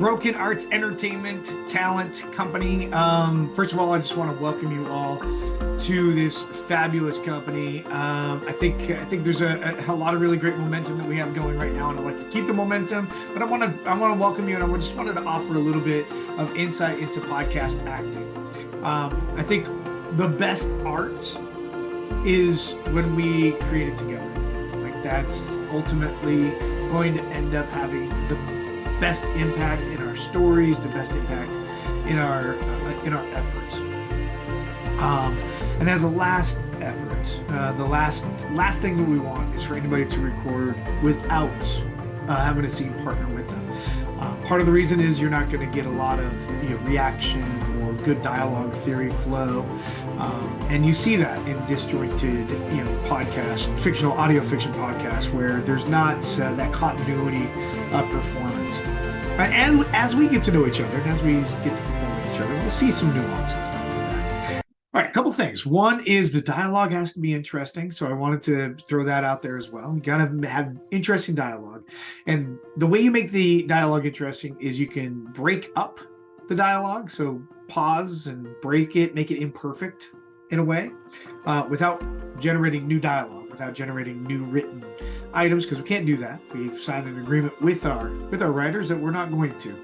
Broken Arts Entertainment Talent Company. First of all, I just want to welcome you all to this fabulous company. I think there's a lot of really great momentum that we have going right now, and I'd like to keep the momentum. But I want to welcome you, and I just wanted to offer a little bit of insight into podcast acting. I think the best art is when we create it together. Like, that's ultimately going to end up having the best impact in our stories, the best impact in our efforts. And as a last effort, the last thing that we want is for anybody to record without having a scene partner with them. Part of the reason is you're not going to get a lot of reaction or good dialogue, theory, flow, and you see that in disjointed podcasts, fictional audio fiction podcasts, where there's not that continuity of performance. And as we get to know each other and as we get to perform with each other, we'll see some nuance and stuff like that. All right, a couple things. One is the dialogue has to be interesting, so I wanted to throw that out there as well. You gotta have interesting dialogue, and the way you make the dialogue interesting is you can break up the dialogue, so pause and break it, make it imperfect in a way, without generating new dialogue, without generating new written items, because we can't do that. We've signed an agreement with our writers that we're not going to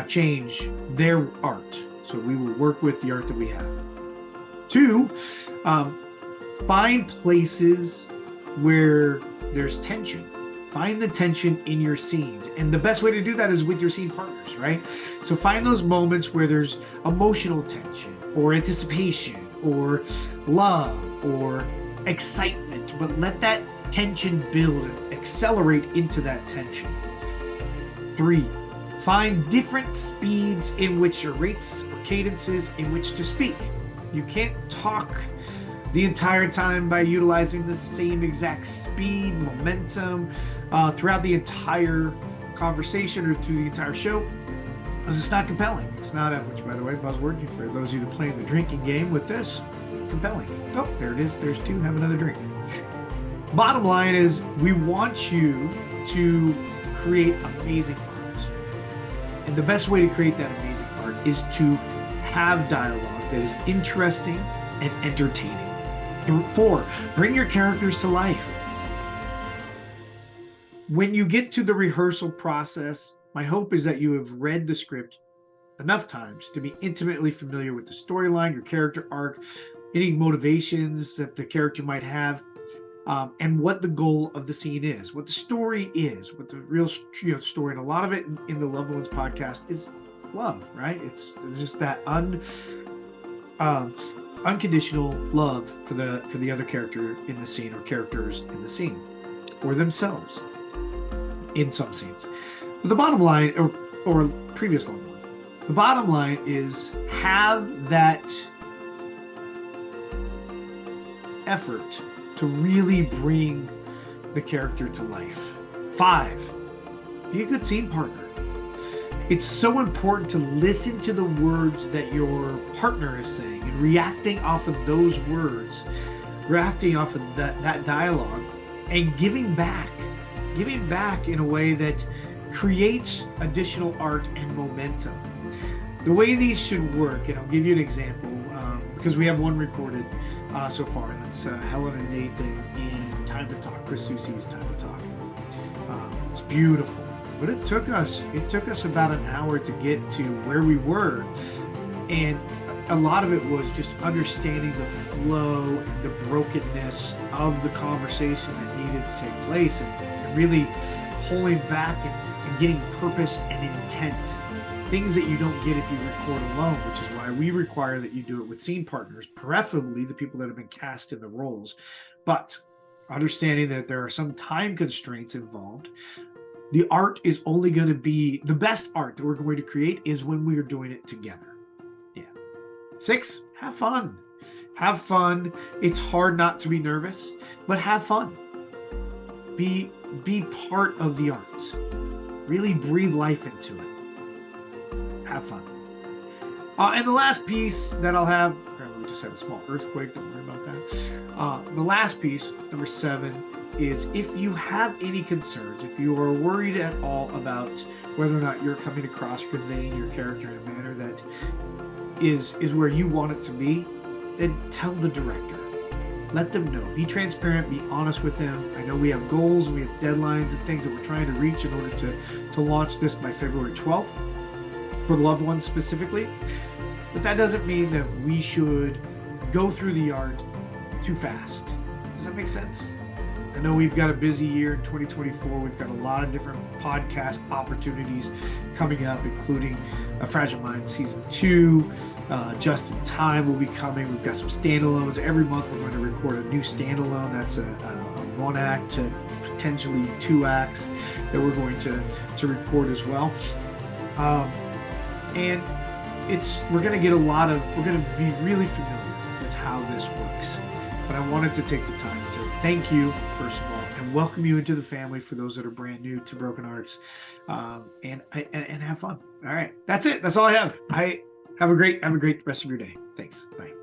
change their art, so we will work with the art that we have. Two, find places where there's tension. Find the tension in your scenes. And the best way to do that is with your scene partners, right? So find those moments where there's emotional tension or anticipation or love or excitement, but let that tension build and accelerate into that tension. Three, find different speeds in which, or rates or cadences in which to speak. You can't talk the entire time by utilizing the same exact speed, momentum throughout the entire conversation or through the entire show, because it's not compelling. It's not, which, by the way, buzzword for those of you that play the drinking game with this, compelling. Oh, there it is. There's two. Have another drink. Bottom line is, we want you to create amazing art. And the best way to create that amazing art is to have dialogue that is interesting and entertaining. 4, bring your characters to life. When you get to the rehearsal process, my hope is that you have read the script enough times to be intimately familiar with the storyline, your character arc, any motivations that the character might have, and what the goal of the scene is, what the story is, what the real story. And a lot of it in the Loved Ones podcast is love, right? It's just that unconditional love for the other character in the scene, or characters in the scene, or themselves in some scenes. But the bottom line, or previous level, the bottom line is, have that effort to really bring the character to life. 5, be a good scene partner. It's so important to listen to the words that your partner is saying and reacting off of those words, reacting off of that dialogue, and giving back in a way that creates additional art and momentum. The way these should work, and I'll give you an example, because we have one recorded so far, and it's Helen and Nathan in Time to Talk, Chris Soucy's Time to Talk. It's beautiful. But it took us about an hour to get to where we were, and a lot of it was just understanding the flow and the brokenness of the conversation that needed to take place, and really pulling back and getting purpose and intent, things that you don't get if you record alone, which is why we require that you do it with scene partners, preferably the people that have been cast in the roles. But understanding that there are some time constraints involved. The art is only going to be, the best art that we're going to create is when we are doing it together. Yeah. 6, have fun. Have fun. It's hard not to be nervous, but have fun. Be part of the art. Really breathe life into it. Have fun. And the last piece that I'll have, grab We just had a small earthquake. Don't worry about that. The last piece, number 7, is if you have any concerns, if you are worried at all about whether or not you're coming across conveying your character in a manner that is where you want it to be, then tell the director. Let them know. Be transparent. Be honest with them. I know we have goals, we have deadlines and things that we're trying to reach in order to launch this by February 12th for loved ones specifically. But that doesn't mean that we should go through the art too fast. Does that make sense? I know we've got a busy year in 2024. We've got a lot of different podcast opportunities coming up, including Fragile Mind Season 2. Just in Time will be coming. We've got some standalones. Every month we're going to record a new standalone. That's a 1 act to potentially 2 acts that we're going to record as well. And we're going to be really familiar with how this works. But I wanted to take the time to thank you, first of all, and welcome you into the family for those that are brand new to Broken Arts, and have fun. All right, that's it. That's all I have. Have a great rest of your day. Thanks. Bye.